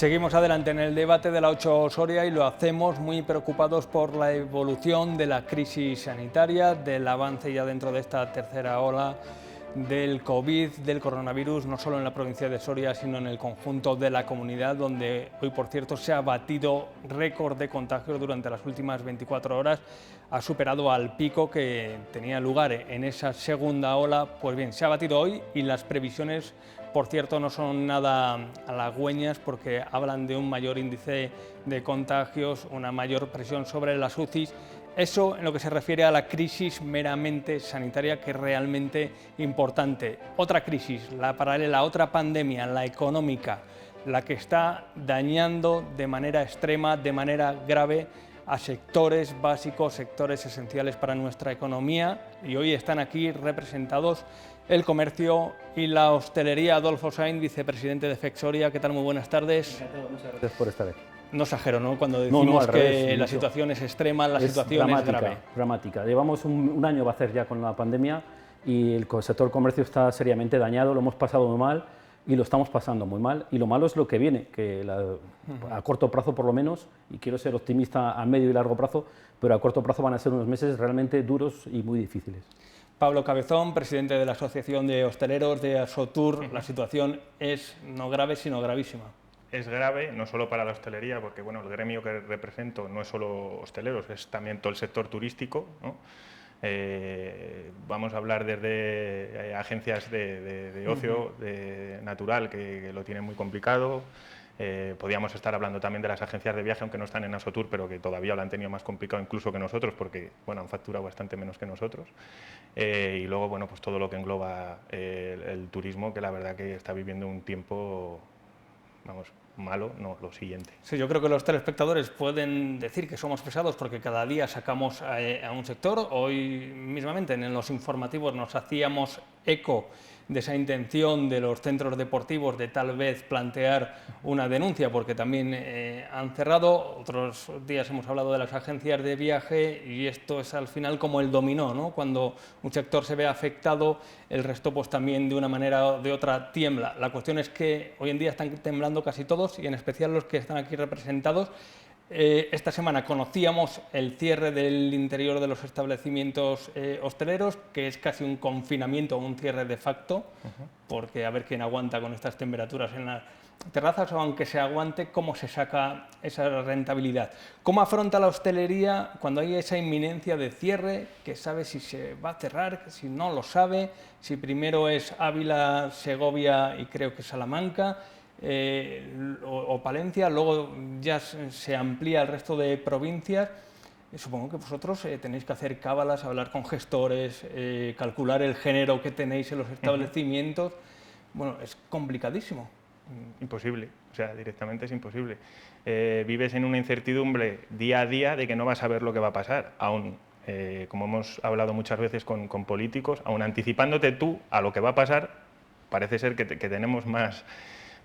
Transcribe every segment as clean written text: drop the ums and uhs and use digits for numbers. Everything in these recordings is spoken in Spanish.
Seguimos adelante en el debate de la 8 Soria y lo hacemos muy preocupados por la evolución de la crisis sanitaria, del avance ya dentro de esta tercera ola del COVID, del coronavirus, no solo en la provincia de Soria, sino en el conjunto de la comunidad, donde hoy, por cierto, se ha batido récord de contagios durante las últimas 24 horas. Ha superado al pico que tenía lugar en esa segunda ola. Pues bien, se ha batido hoy y las previsiones, por cierto, no son nada halagüeñas porque hablan de un mayor índice de contagios, una mayor presión sobre las UCIs. Eso en lo que se refiere a la crisis meramente sanitaria, que es realmente importante. Otra crisis, la paralela, otra pandemia, la económica, la que está dañando de manera extrema, de manera grave, a sectores básicos, sectores esenciales para nuestra economía. Y hoy están aquí representados el comercio y la hostelería. Adolfo Sainz, vicepresidente de FEC Soria. ¿Qué tal? Muy buenas tardes. Encantado, muchas gracias por estar aquí. No exagero, ¿no? Cuando decimos al que revés, la situación es extrema, la situación es grave. Dramática. Llevamos un año, va a hacer ya con la pandemia, y el sector comercio está seriamente dañado, lo hemos pasado muy mal y lo estamos pasando muy mal. Y lo malo es lo que viene, que a corto plazo por lo menos, y quiero ser optimista a medio y largo plazo, pero a corto plazo van a ser unos meses realmente duros y muy difíciles. Pablo Cabezón, presidente de la Asociación de Hosteleros de Asotur, la situación es no grave, sino gravísima. Es grave, no solo para la hostelería, porque bueno, el gremio que represento no es solo hosteleros, es también todo el sector turístico, ¿no? Vamos a hablar desde agencias de ocio natural, que lo tienen muy complicado. Podríamos estar hablando también de las agencias de viaje, aunque no están en Asotur, pero que todavía lo han tenido más complicado incluso que nosotros, porque bueno, han facturado bastante menos que nosotros. Y luego, bueno, pues todo lo que engloba el turismo, que la verdad que está viviendo un tiempo, vamos, malo, no, lo siguiente. Sí, yo creo que los telespectadores pueden decir que somos pesados porque cada día sacamos a un sector. Hoy mismamente en los informativos nos hacíamos eco de esa intención de los centros deportivos de tal vez plantear una denuncia, porque también han cerrado. Otros días hemos hablado de las agencias de viaje y esto es al final como el dominó, ¿no? Cuando un sector se ve afectado, el resto pues también de una manera o de otra tiembla. La cuestión es que hoy en día están temblando casi todos y en especial los que están aquí representados. Esta semana conocíamos el cierre del interior de los establecimientos hosteleros, que es casi un confinamiento, un cierre de facto, porque a ver quién aguanta con estas temperaturas en las terrazas, o aunque se aguante, cómo se saca esa rentabilidad. ¿Cómo afronta la hostelería cuando hay esa inminencia de cierre, que sabe si se va a cerrar, si no lo sabe, si primero es Ávila, Segovia y creo que Salamanca, o Palencia, luego ya se amplía al resto de provincias? Supongo que vosotros tenéis que hacer cábalas, hablar con gestores, calcular el género que tenéis en los establecimientos. Bueno, es complicadísimo. Imposible, o sea, directamente es imposible. Vives en una incertidumbre día a día de que no vas a ver lo que va a pasar, aún, como hemos hablado muchas veces con políticos, aún anticipándote tú a lo que va a pasar, parece ser que tenemos más,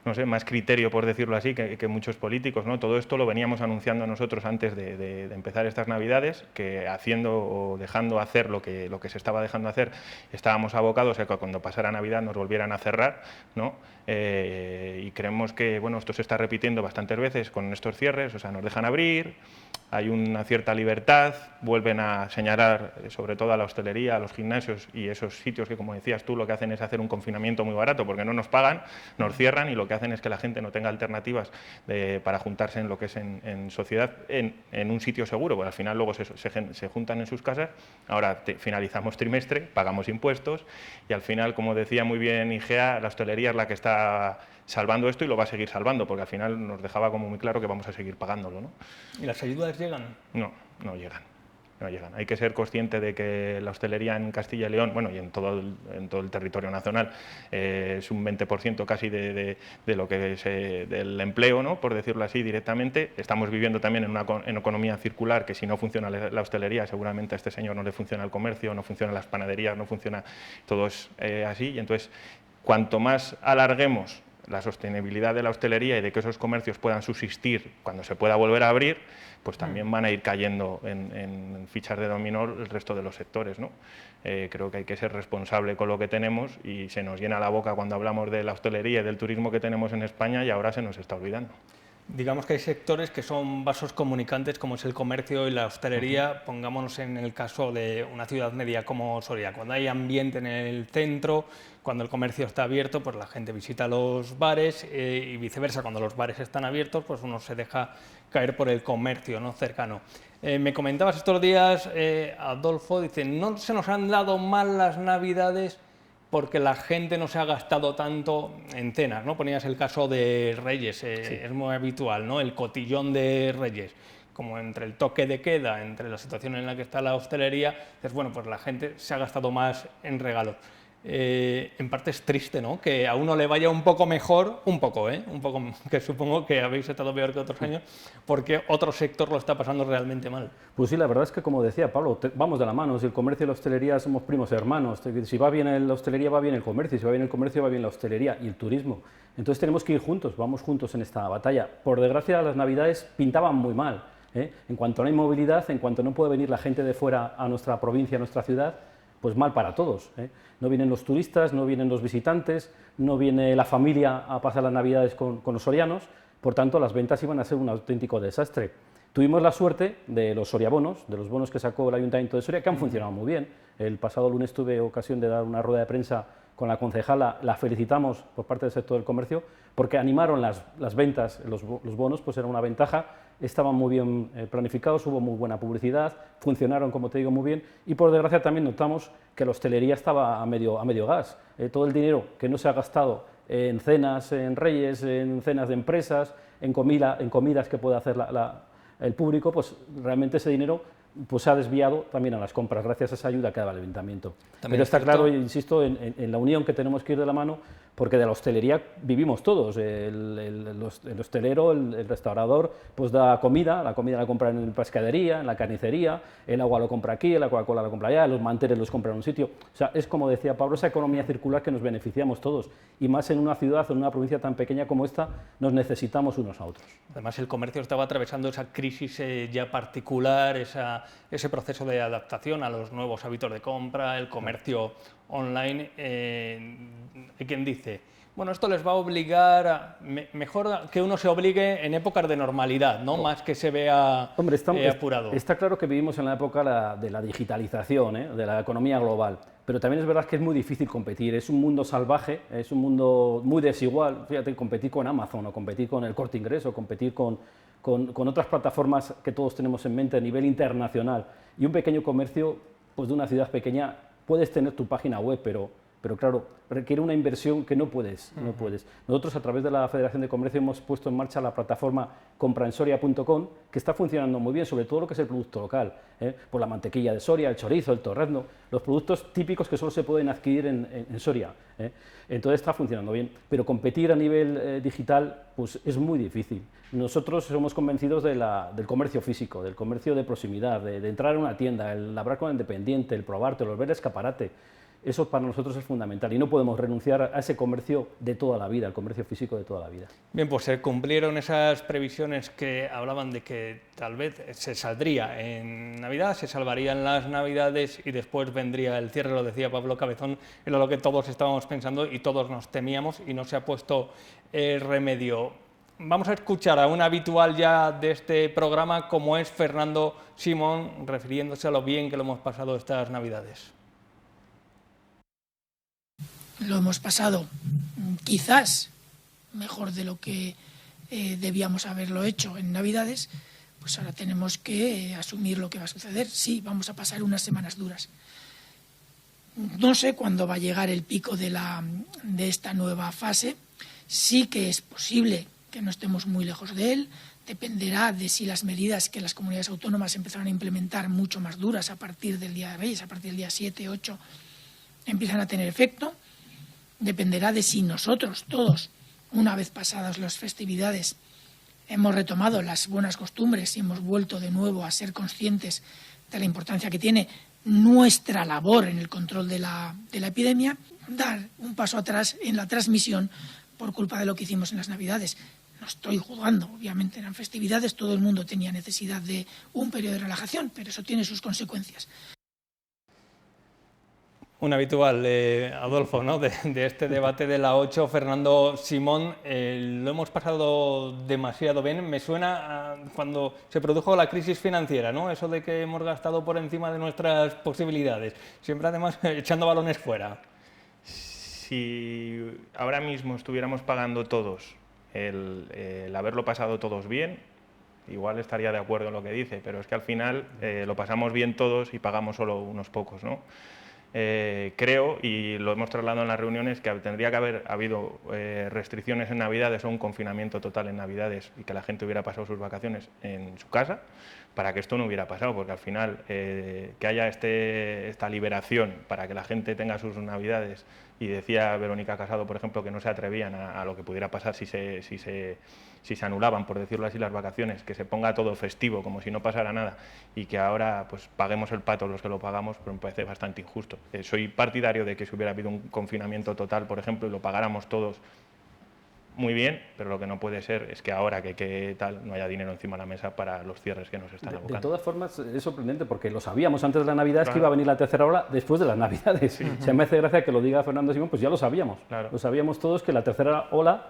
no sé, más criterio, por decirlo así, que muchos políticos, ¿no? Todo esto lo veníamos anunciando nosotros antes de empezar estas Navidades, que haciendo o dejando hacer lo que se estaba dejando hacer, estábamos abocados a que cuando pasara Navidad nos volvieran a cerrar, ¿no? Y creemos que bueno, esto se está repitiendo bastantes veces con estos cierres, o sea, nos dejan abrir, hay una cierta libertad, vuelven a señalar sobre todo a la hostelería, a los gimnasios y esos sitios que, como decías tú, lo que hacen es hacer un confinamiento muy barato porque no nos pagan, nos cierran y lo que hacen es que la gente no tenga alternativas para juntarse en lo que es en sociedad, en un sitio seguro, porque al final luego se juntan en sus casas. Ahora finalizamos trimestre, pagamos impuestos y al final, como decía muy bien IGEA, la hostelería es la que está salvando esto y lo va a seguir salvando, porque al final nos dejaba como muy claro que vamos a seguir pagándolo, ¿no? ¿Y las ayudas llegan? No, no llegan. No llegan. Hay que ser consciente de que la hostelería en Castilla y León, bueno, y en todo el territorio nacional, es un 20% casi de lo que es del empleo, ¿no? Por decirlo así directamente. Estamos viviendo también en una economía circular, que si no funciona la hostelería, seguramente a este señor no le funciona el comercio, no funcionan las panaderías, no funciona, todo es así. Y entonces, cuanto más alarguemos la sostenibilidad de la hostelería y de que esos comercios puedan subsistir cuando se pueda volver a abrir, pues también van a ir cayendo en fichas de dominó el resto de los sectores, ¿no? Creo que hay que ser responsable con lo que tenemos y se nos llena la boca cuando hablamos de la hostelería y del turismo que tenemos en España y ahora se nos está olvidando. Digamos que hay sectores que son vasos comunicantes, como es el comercio y la hostelería. Pongámonos en el caso de una ciudad media como Soria. Cuando hay ambiente en el centro, cuando el comercio está abierto, pues la gente visita los bares y viceversa. Cuando los bares están abiertos, pues uno se deja caer por el comercio, ¿no?, cercano. Me comentabas estos días, Adolfo, dice, no se nos han dado mal las Navidades porque la gente no se ha gastado tanto en cenas, ¿no? Ponías el caso de Reyes, sí. Es muy habitual, ¿no?, el cotillón de Reyes, como entre el toque de queda, entre la situación en la que está la hostelería, dices, bueno, pues la gente se ha gastado más en regalos. En parte es triste, ¿no?, que a uno le vaya un poco mejor, un poco, que supongo que habéis estado peor que otros años, porque otro sector lo está pasando realmente mal. Pues sí, la verdad es que, como decía Pablo, vamos de la mano. Si el comercio y la hostelería somos primos hermanos, si va bien la hostelería, va bien el comercio, y si va bien el comercio, va bien la hostelería y el turismo. Entonces tenemos que ir juntos, vamos juntos en esta batalla. Por desgracia, las Navidades pintaban muy mal, ¿eh? En cuanto no hay movilidad, en cuanto no puede venir la gente de fuera a nuestra provincia, a nuestra ciudad, pues mal para todos, ¿eh? No vienen los turistas, no vienen los visitantes, no viene la familia a pasar las Navidades con los sorianos, por tanto las ventas iban a ser un auténtico desastre. Tuvimos la suerte de los soriabonos, de los bonos que sacó el Ayuntamiento de Soria, que han funcionado muy bien. El pasado lunes tuve ocasión de dar una rueda de prensa con la concejala, la felicitamos por parte del sector del comercio, porque animaron las ventas, los bonos, pues era una ventaja, estaban muy bien planificados, hubo muy buena publicidad, funcionaron, como te digo, muy bien, y por desgracia también notamos que la hostelería estaba a medio gas. Todo el dinero que no se ha gastado en cenas, en Reyes, en cenas de empresas, en comidas que puede hacer el público, pues realmente ese dinero pues se ha desviado también a las compras, gracias a esa ayuda que daba el Ayuntamiento. Pero está claro, insisto, en la unión que tenemos que ir de la mano, porque de la hostelería vivimos todos. El hostelero, el restaurador, pues da comida, la comida la compra en la pescadería, en la carnicería, el agua lo compra aquí, la Coca-Cola la compra allá, los manteles los compra en un sitio. O sea, es como decía Pablo, esa economía circular que nos beneficiamos todos. Y más en una ciudad, en una provincia tan pequeña como esta, nos necesitamos unos a otros. Además, el comercio estaba atravesando esa crisis ya particular, ese proceso de adaptación a los nuevos hábitos de compra, el comercio online. Hay quien dice, bueno, esto les va a obligar, mejor que uno se obligue en épocas de normalidad, ¿no? Más que se vea apurado. Está claro que vivimos en la época de la digitalización, de la economía global, pero también es verdad que es muy difícil competir, es un mundo salvaje, es un mundo muy desigual. Fíjate, competir con Amazon o competir con el Corte Inglés o competir con otras plataformas que todos tenemos en mente a nivel internacional, y un pequeño comercio, pues de una ciudad pequeña, puedes tener tu página web, pero claro, requiere una inversión que no puedes. Nosotros, a través de la Federación de Comercio, hemos puesto en marcha la plataforma compraensoria.com, que está funcionando muy bien, sobre todo lo que es el producto local, por la mantequilla de Soria, el chorizo, el torrezno, los productos típicos que solo se pueden adquirir en Soria. Entonces está funcionando bien, pero competir a nivel digital pues es muy difícil. Nosotros somos convencidos del comercio físico, del comercio de proximidad, de entrar en una tienda, el hablar con el dependiente, el probarte, el ver el escaparate. Eso para nosotros es fundamental y no podemos renunciar a ese comercio de toda la vida, el comercio físico de toda la vida. Bien, pues se cumplieron esas previsiones que hablaban de que tal vez se saldría en Navidad, se salvarían las Navidades y después vendría el cierre, lo decía Pablo Cabezón, era lo que todos estábamos pensando y todos nos temíamos y no se ha puesto remedio. Vamos a escuchar a un habitual ya de este programa como es Fernando Simón, refiriéndose a lo bien que lo hemos pasado estas Navidades. Lo hemos pasado quizás mejor de lo que debíamos haberlo hecho en Navidades, pues ahora tenemos que asumir lo que va a suceder. Sí, vamos a pasar unas semanas duras. No sé cuándo va a llegar el pico de esta nueva fase. Sí que es posible que no estemos muy lejos de él. Dependerá de si las medidas que las comunidades autónomas empezaron a implementar mucho más duras a partir del Día de Reyes, a partir del día 7, 8, empiezan a tener efecto. Dependerá de si nosotros todos, una vez pasadas las festividades, hemos retomado las buenas costumbres y hemos vuelto de nuevo a ser conscientes de la importancia que tiene nuestra labor en el control de la epidemia, dar un paso atrás en la transmisión por culpa de lo que hicimos en las Navidades. No estoy juzgando, obviamente eran festividades, todo el mundo tenía necesidad de un periodo de relajación, pero eso tiene sus consecuencias. Un habitual, Adolfo, ¿no? de este debate de la 8, Fernando Simón, lo hemos pasado demasiado bien. Me suena a cuando se produjo la crisis financiera, ¿no? Eso de que hemos gastado por encima de nuestras posibilidades, siempre además echando balones fuera. Si ahora mismo estuviéramos pagando todos el haberlo pasado todos bien, igual estaría de acuerdo en lo que dice, pero es que al final lo pasamos bien todos y pagamos solo unos pocos, ¿no? Creo, y lo hemos trasladado en las reuniones, que tendría que haber habido restricciones en Navidades o un confinamiento total en Navidades y que la gente hubiera pasado sus vacaciones en su casa para que esto no hubiera pasado, porque al final que haya esta liberación para que la gente tenga sus Navidades, y decía Verónica Casado, por ejemplo, que no se atrevían a lo que pudiera pasar si se anulaban, por decirlo así, las vacaciones, que se ponga todo festivo como si no pasara nada y que ahora pues paguemos el pato los que lo pagamos, pues me parece bastante injusto. Soy partidario de que si hubiera habido un confinamiento total, por ejemplo, y lo pagáramos todos muy bien, pero lo que no puede ser es que ahora que tal no haya dinero encima de la mesa para los cierres que nos están abocando. De todas formas, es sorprendente porque lo sabíamos antes de la Navidad, que iba a venir la tercera ola después de las Navidades. Sí. Se me hace gracia que lo diga Fernando Simón, pues ya lo sabíamos. Claro. Lo sabíamos todos que la tercera ola,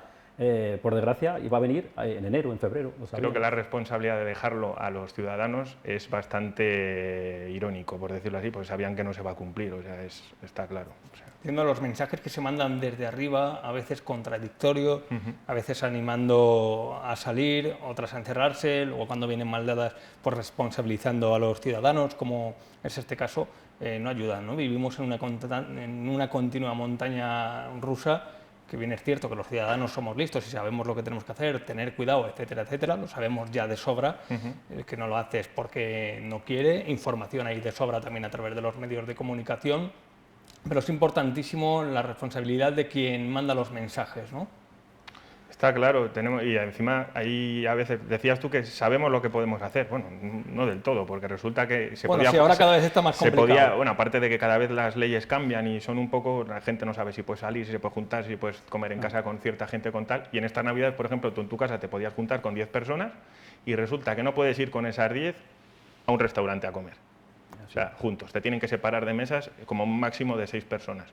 por desgracia, iba a venir en enero, en febrero. Creo que la responsabilidad de dejarlo a los ciudadanos es bastante irónico, por decirlo así, porque sabían que no se va a cumplir, o sea, está claro. O sea. Viendo los mensajes que se mandan desde arriba, a veces contradictorios, a veces animando a salir, otras a encerrarse, luego cuando vienen mal dadas, pues responsabilizando a los ciudadanos, como es este caso, no ayudan, ¿no? Vivimos en una continua montaña rusa, que bien es cierto que los ciudadanos somos listos y sabemos lo que tenemos que hacer, tener cuidado, etcétera, etcétera, lo sabemos ya de sobra, el que no lo hace es porque no quiere, información hay de sobra también a través de los medios de comunicación, pero es importantísimo la responsabilidad de quien manda los mensajes, ¿no? Está claro, y encima ahí a veces decías tú que sabemos lo que podemos hacer, bueno, no del todo, porque resulta que se podía... Sí, ahora cada vez está más complicado. Bueno, aparte de que cada vez las leyes cambian y son un poco, la gente no sabe si puede salir, si se puede juntar, si puedes comer en casa con cierta gente con tal, y en estas Navidades, por ejemplo, tú en tu casa te podías juntar con 10 personas y resulta que no puedes ir con esas 10 a un restaurante a comer. O sea, juntos, te tienen que separar de mesas como un máximo de 6 personas.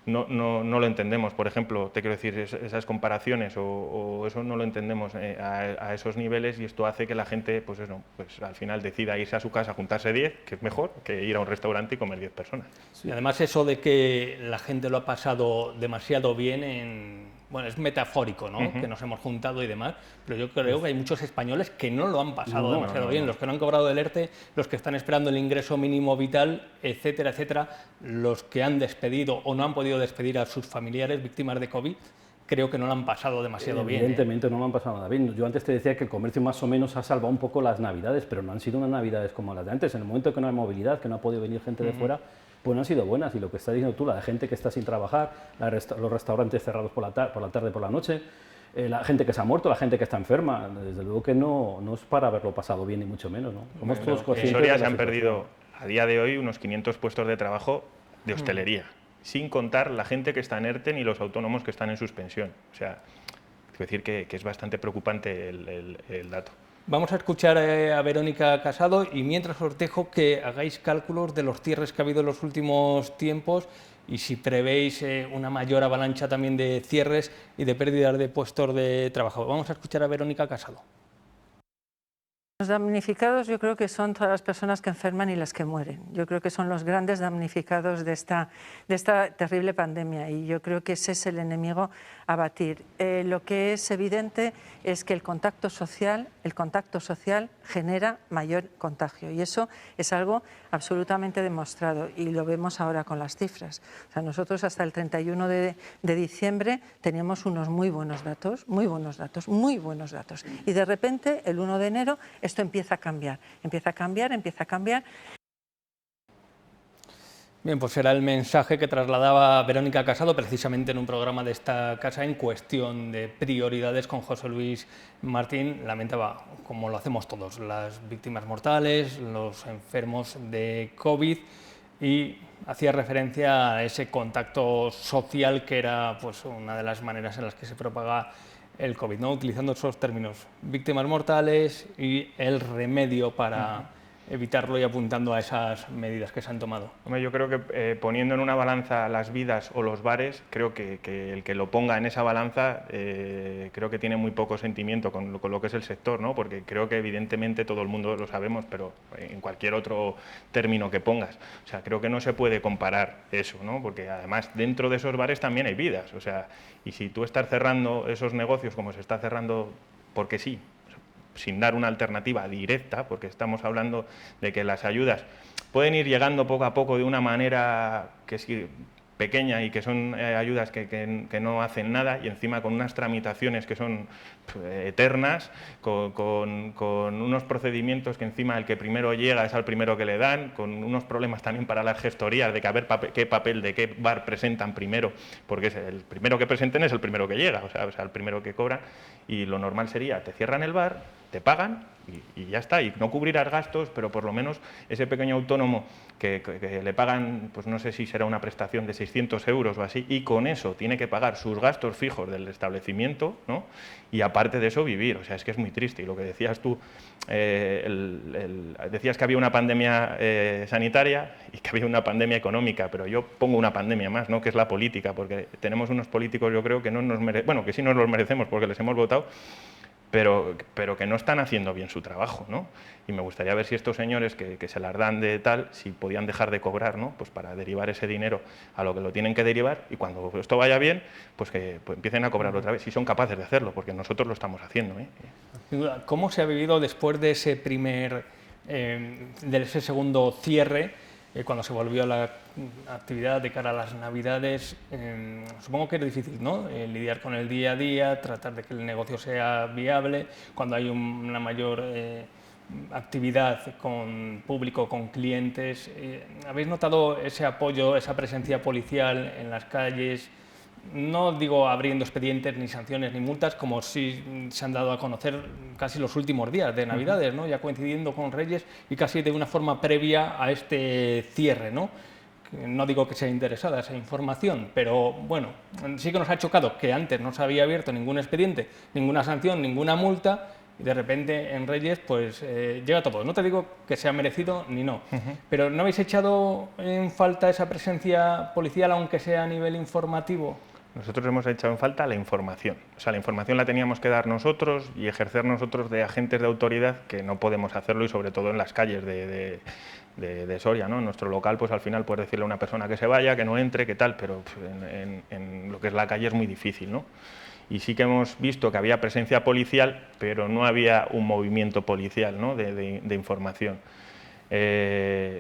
No lo entendemos, por ejemplo, te quiero decir, esas comparaciones o eso no lo entendemos a esos niveles, y esto hace que la gente, pues al final decida irse a su casa, juntarse 10, que es mejor que ir a un restaurante y comer 10 personas. Sí. Y además eso de que la gente lo ha pasado demasiado bien bueno, es metafórico, ¿no? Que nos hemos juntado y demás, pero yo creo que hay muchos españoles que no lo han pasado demasiado bien, los que no han cobrado el ERTE, los que están esperando el ingreso mínimo vital, etcétera, etcétera, los que han despedido o no han podido despedir a sus familiares víctimas de COVID, creo que no lo han pasado demasiado bien. Evidentemente no lo han pasado nada bien. Yo antes te decía que el comercio más o menos ha salvado un poco las Navidades, pero no han sido unas Navidades como las de antes. En el momento que no hay movilidad, que no ha podido venir gente de fuera, pues no han sido buenas. Y lo que estás diciendo tú, la gente que está sin trabajar, los restaurantes cerrados por la tarde, por la noche, la gente que se ha muerto, la gente que está enferma, desde luego que no es para haberlo pasado bien, ni mucho menos, ¿no? Somos todos conscientes. En Soria se han perdido a día de hoy unos 500 puestos de trabajo de hostelería, sin contar la gente que está en ERTE ni los autónomos que están en suspensión. O sea, es decir que es bastante preocupante el dato. Vamos a escuchar a Verónica Casado y mientras os dejo que hagáis cálculos de los cierres que ha habido en los últimos tiempos y si prevéis una mayor avalancha también de cierres y de pérdidas de puestos de trabajo. Vamos a escuchar a Verónica Casado. Los damnificados yo creo que son todas las personas que enferman y las que mueren. Yo creo que son los grandes damnificados de esta terrible pandemia y yo creo que ese es el enemigo a batir. Lo que es evidente es que el contacto social genera mayor contagio y eso es algo absolutamente demostrado y lo vemos ahora con las cifras. O sea, nosotros hasta el 31 de diciembre teníamos unos muy buenos datos y de repente el 1 de enero esto empieza a cambiar. Bien, pues era el mensaje que trasladaba Verónica Casado precisamente en un programa de esta casa en cuestión de prioridades con José Luis Martín. Lamentaba, como lo hacemos todos, las víctimas mortales, los enfermos de COVID y hacía referencia a ese contacto social que era pues, una de las maneras en las que se propaga el COVID, ¿no? Utilizando esos términos, víctimas mortales y el remedio para evitarlo y apuntando a esas medidas que se han tomado? Hombre, yo creo que poniendo en una balanza las vidas o los bares, creo que el que lo ponga en esa balanza creo que tiene muy poco sentimiento con lo que es el sector, ¿no? Porque creo que evidentemente todo el mundo lo sabemos, pero en cualquier otro término que pongas. O sea, creo que no se puede comparar eso, ¿no? Porque además dentro de esos bares también hay vidas. O sea, y si tú estás cerrando esos negocios como se está cerrando porque sí, sin dar una alternativa directa, porque estamos hablando de que las ayudas pueden ir llegando poco a poco de una manera que sí, pequeña y que son ayudas que no hacen nada y encima con unas tramitaciones que son eternas, con unos procedimientos que encima el que primero llega es al primero que le dan, con unos problemas también para las gestorías de que a ver qué papel de qué bar presentan primero, porque es el primero que presenten es el primero que llega, o sea el primero que cobra, y lo normal sería, te cierran el bar, te pagan y ya está, y no cubrirás gastos, pero por lo menos ese pequeño autónomo que le pagan, pues no sé si será una prestación de 600 euros o así, y con eso tiene que pagar sus gastos fijos del establecimiento, ¿no? Y aparte de eso vivir, o sea, es que es muy triste. Y lo que decías tú, decías que había una pandemia sanitaria y que había una pandemia económica, pero yo pongo una pandemia más, ¿no? Que es la política, porque tenemos unos políticos, yo creo que no nos bueno, que sí nos los merecemos porque les hemos votado, pero que no están haciendo bien su trabajo, ¿no? Y me gustaría ver si estos señores que se las dan de tal, si podían dejar de cobrar, ¿no? Pues para derivar ese dinero a lo que lo tienen que derivar y cuando esto vaya bien, pues que empiecen a cobrar otra vez, si son capaces de hacerlo, porque nosotros lo estamos haciendo, ¿eh? ¿Cómo se ha vivido después de ese de ese segundo cierre, cuando se volvió a la actividad de cara a las Navidades? Supongo que es difícil, ¿no? Lidiar con el día a día, tratar de que el negocio sea viable, cuando hay una mayor actividad con público, con clientes. ¿Habéis notado ese apoyo, esa presencia policial en las calles? No digo abriendo expedientes, ni sanciones, ni multas, como sí se han dado a conocer casi los últimos días de Navidades, ¿no? Ya coincidiendo con Reyes y casi de una forma previa a este cierre, ¿no? No digo que sea interesada esa información, pero bueno, sí que nos ha chocado que antes no se había abierto ningún expediente, ninguna sanción, ninguna multa, y de repente en Reyes pues llega todo. No te digo que sea merecido ni no, pero ¿no habéis echado en falta esa presencia policial, aunque sea a nivel informativo? Nosotros hemos echado en falta la información. O sea, la información la teníamos que dar nosotros y ejercer nosotros de agentes de autoridad, que no podemos hacerlo y sobre todo en las calles de Soria, ¿no? En nuestro local, pues al final puedes decirle a una persona que se vaya, que no entre, que tal, pero en lo que es la calle es muy difícil, ¿no? Y sí que hemos visto que había presencia policial, pero no había un movimiento policial, ¿no? de información.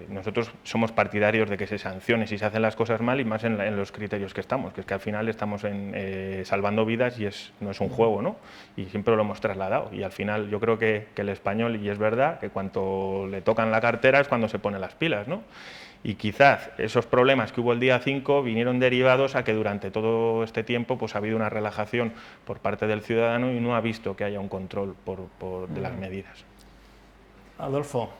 Nosotros somos partidarios de que se sancione si se hacen las cosas mal y más en los criterios que estamos, que es que al final estamos salvando vidas y no es un juego, ¿no? Y siempre lo hemos trasladado y al final yo creo que el español, y es verdad, que cuando le tocan la cartera es cuando se pone las pilas, ¿no? Y quizás esos problemas que hubo el día 5 vinieron derivados a que durante todo este tiempo pues, ha habido una relajación por parte del ciudadano y no ha visto que haya un control de las medidas. Adolfo,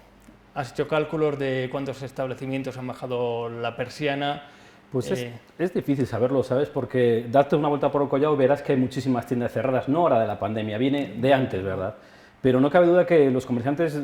¿has hecho cálculos de cuántos establecimientos han bajado la persiana? Pues es difícil saberlo, ¿sabes? Porque darte una vuelta por el collado verás que hay muchísimas tiendas cerradas, no ahora de la pandemia, viene de antes, ¿verdad? Pero no cabe duda que los comerciantes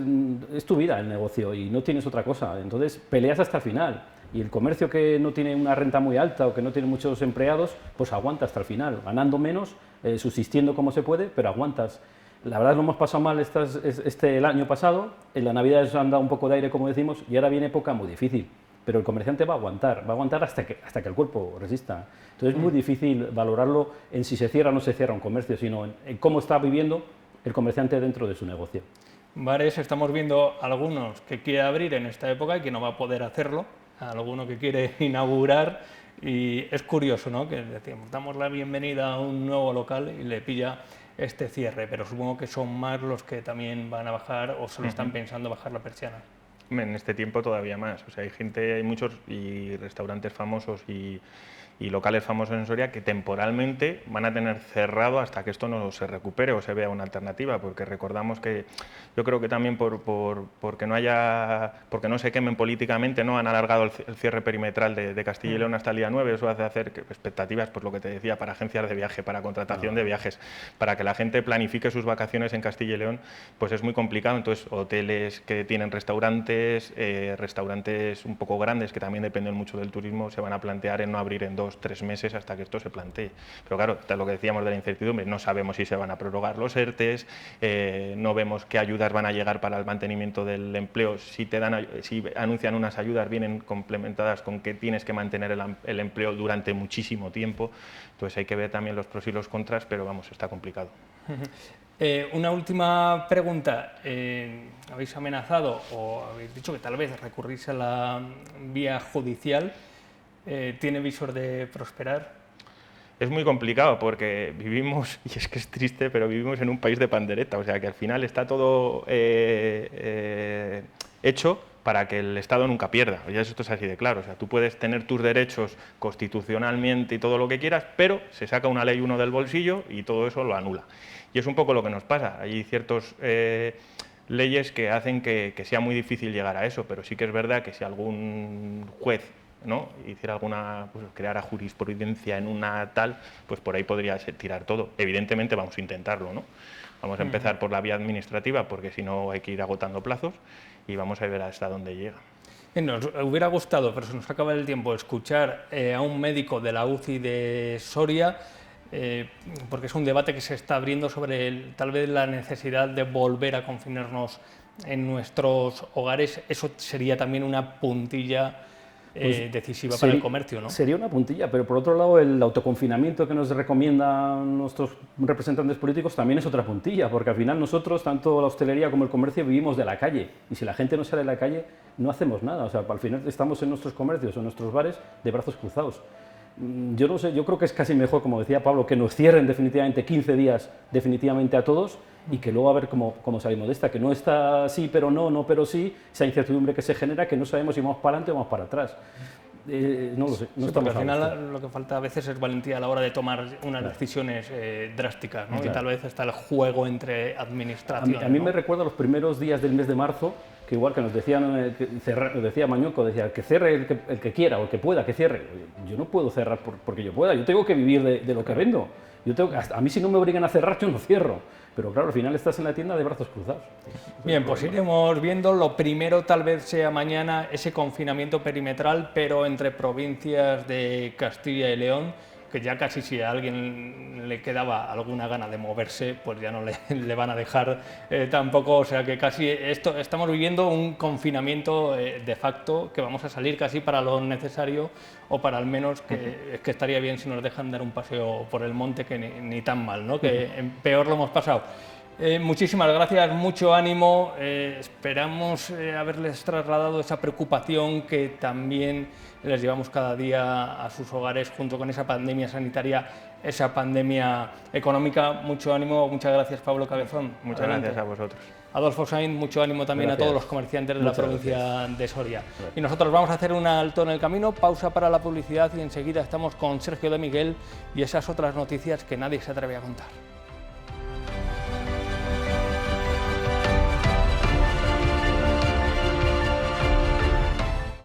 es tu vida el negocio y no tienes otra cosa, entonces peleas hasta el final. Y el comercio que no tiene una renta muy alta o que no tiene muchos empleados, pues aguanta hasta el final, ganando menos, subsistiendo como se puede, pero aguantas. La verdad lo hemos pasado mal el año pasado, en la Navidad nos han dado un poco de aire, como decimos, y ahora viene época muy difícil. Pero el comerciante va a aguantar hasta que el cuerpo resista. Entonces es muy difícil valorarlo en si se cierra o no se cierra un comercio, sino en cómo está viviendo el comerciante dentro de su negocio. Bares, estamos viendo algunos que quiere abrir en esta época y que no va a poder hacerlo, alguno que quiere inaugurar, y es curioso, ¿no? Que decimos, damos la bienvenida a un nuevo local y le pilla este cierre, pero supongo que son más los que también van a bajar o solo están pensando bajar la persiana. En este tiempo todavía más, o sea, hay muchos y restaurantes famosos y locales famosos en Soria que temporalmente van a tener cerrado hasta que esto no se recupere o se vea una alternativa, porque recordamos que yo creo que también porque no se quemen políticamente, no han alargado el cierre perimetral de Castilla y León hasta el día 9, eso hace hacer expectativas, pues lo que te decía, para agencias de viaje, para contratación de viajes, para que la gente planifique sus vacaciones en Castilla y León, pues es muy complicado. Entonces hoteles que tienen restaurantes, hoteles, restaurantes un poco grandes que también dependen mucho del turismo se van a plantear en no abrir en 2-3 meses hasta que esto se plantee. Pero claro, lo que decíamos de la incertidumbre, no sabemos si se van a prorrogar los ERTEs, no vemos qué ayudas van a llegar para el mantenimiento del empleo, si anuncian unas ayudas vienen complementadas con que tienes que mantener el empleo durante muchísimo tiempo, entonces hay que ver también los pros y los contras, pero vamos, está complicado. Una última pregunta. Habéis amenazado o habéis dicho que tal vez recurrís a la vía judicial. ¿Tiene visor de prosperar? Es muy complicado porque vivimos, y es que es triste, pero vivimos en un país de pandereta, o sea que al final está todo hecho para que el Estado nunca pierda. Ya esto es así de claro, o sea, tú puedes tener tus derechos constitucionalmente y todo lo que quieras, pero se saca una ley uno del bolsillo y todo eso lo anula. Y es un poco lo que nos pasa. Hay ciertas leyes que hacen que sea muy difícil llegar a eso, pero sí que es verdad que si algún juez, ¿no?, hiciera alguna, pues, creara jurisprudencia en una tal, pues por ahí podría tirar todo. Evidentemente vamos a intentarlo, ¿no? Vamos a empezar por la vía administrativa, porque si no hay que ir agotando plazos, y vamos a ver hasta dónde llega. Nos hubiera gustado, pero se nos acaba el tiempo, escuchar a un médico de la UCI de Soria, porque es un debate que se está abriendo sobre tal vez la necesidad de volver a confinarnos en nuestros hogares. Eso sería también una puntilla decisiva para el comercio, ¿no? Sería una puntilla, pero por otro lado el autoconfinamiento que nos recomiendan nuestros representantes políticos también es otra puntilla, porque al final nosotros, tanto la hostelería como el comercio, vivimos de la calle, y si la gente no sale de la calle no hacemos nada, o sea, al final estamos en nuestros comercios o en nuestros bares de brazos cruzados. Yo no sé, yo creo que es casi mejor, como decía Pablo, que nos cierren definitivamente 15 días definitivamente a todos y que luego a ver cómo salimos de esta, que no está sí pero no pero sí, esa incertidumbre que se genera, que no sabemos si vamos para adelante o vamos para atrás. No lo sé, no sí, porque al final lo que falta a veces es valentía a la hora de tomar unas decisiones drásticas, ¿no? Claro. Y tal vez está el juego entre administraciones. A mí ¿no? me recuerda los primeros días del mes de marzo, que igual que nos decían, decía Mañueco, decía que cierre el que quiera o el que pueda, que cierre. Yo no puedo cerrar porque yo pueda, yo tengo que vivir de lo que vendo. A mí si no me obligan a cerrar, yo no cierro. Pero claro, al final estás en la tienda de brazos cruzados. Bien, pues iremos viendo. Lo primero tal vez sea mañana ese confinamiento perimetral, pero entre provincias de Castilla y León, que ya casi si a alguien le quedaba alguna gana de moverse, pues ya no le van a dejar tampoco. O sea que casi estamos viviendo un confinamiento de facto, que vamos a salir casi para lo necesario, o para al menos que estaría bien si nos dejan dar un paseo por el monte, que ni tan mal, ¿no? Que peor lo hemos pasado. Muchísimas gracias, mucho ánimo. Esperamos haberles trasladado esa preocupación que también les llevamos cada día a sus hogares, junto con esa pandemia sanitaria, esa pandemia económica. Mucho ánimo, muchas gracias, Pablo Cabezón. Muchas gracias a vosotros. Adolfo Sainz, mucho ánimo también gracias. A todos los comerciantes de la provincia de Soria. Gracias. Y nosotros vamos a hacer un alto en el camino, pausa para la publicidad y enseguida estamos con Sergio de Miguel y esas otras noticias que nadie se atreve a contar.